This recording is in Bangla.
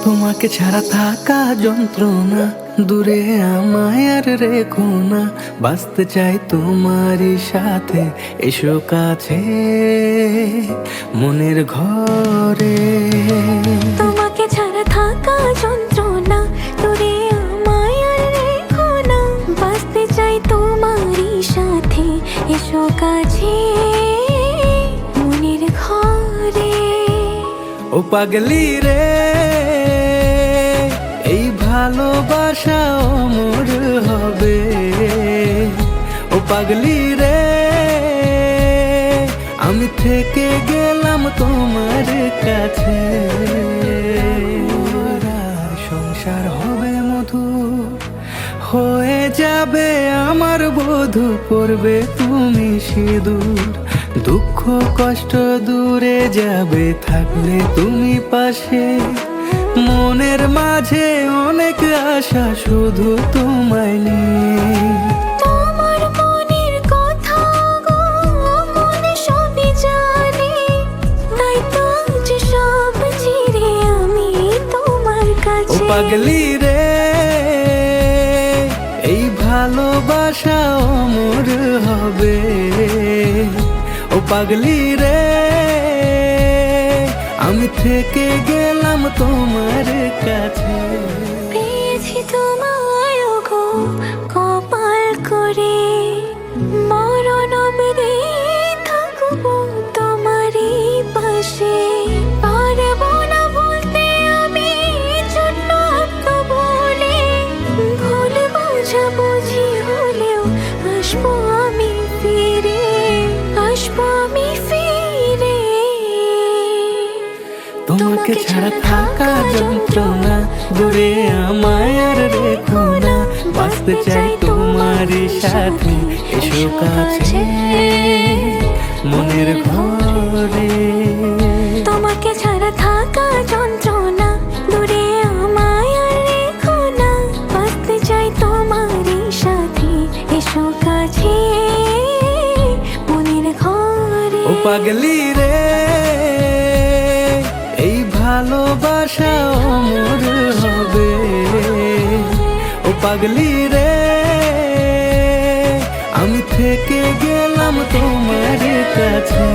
তোমাকে ছাড়া থাকা যন্ত্রণা, দূরে আমায় আর রেখো না। বাঁচতে চাই তোমারই সাথে, এসো কাছে মনের ঘরে। তোমাকে ছাড়া থাকা যন্ত্রণা, দূরে আমায় আর রেখো না। বাঁচতে চাই তোমারই সাথে, এসো কাছে মনের ঘরে। ও পাগলি রে, এই ভালোবাসা অমর হবে। ও পাগলি রে, আমি থেকে গেলাম তোমার কাছে। সংসার হবে মধুর, হয়ে যাবে আমার বধূ। পড়বে তুমি সিঁদুর, দুঃখ কষ্ট দূরে যাবে থাকলে তুমি পাশে। মনের মাঝে অনেক আশা শুধু তোমায় নিয়ে। তোমার মনের কথা গো মনে সবই জানে, তাই তো যে সব ছেড়ে আমি তোমার ও কাছে। পাগলি রে, এই ভালোবাসা অমর হবে। ও পাগলি রে, আমি থেকে গেলাম তোমার কাছে। পেয়েছি তোমায় গো কপাল করে, মরণ অবধি থাকবো তোমারই পাশে। পারবো না বলতে আমি জন্য বলে, ভুল বোঝাবুঝি হলেও আসবো আমি ফিরে, আসবো আমি ফিরে। তোমাকে ছাড়া থাকা যন্ত্রণা, দূরে আমায় আর রেখো না। বাঁচতে চাই তোমারই সাথে, এসো কাছে মনের ঘরে। তোমাকে ছাড়া থাকা যন্ত্রণা, দূরে আমায় আর রেখো না। বাঁচতে চাই তোমারই সাথে, এসো কাছে মনের ঘরে। ও পাগলি রে, এই ভালোবাসা অমর হবে। ও পাগলি রে, আমি থেকে গেলাম তোমার কাছে।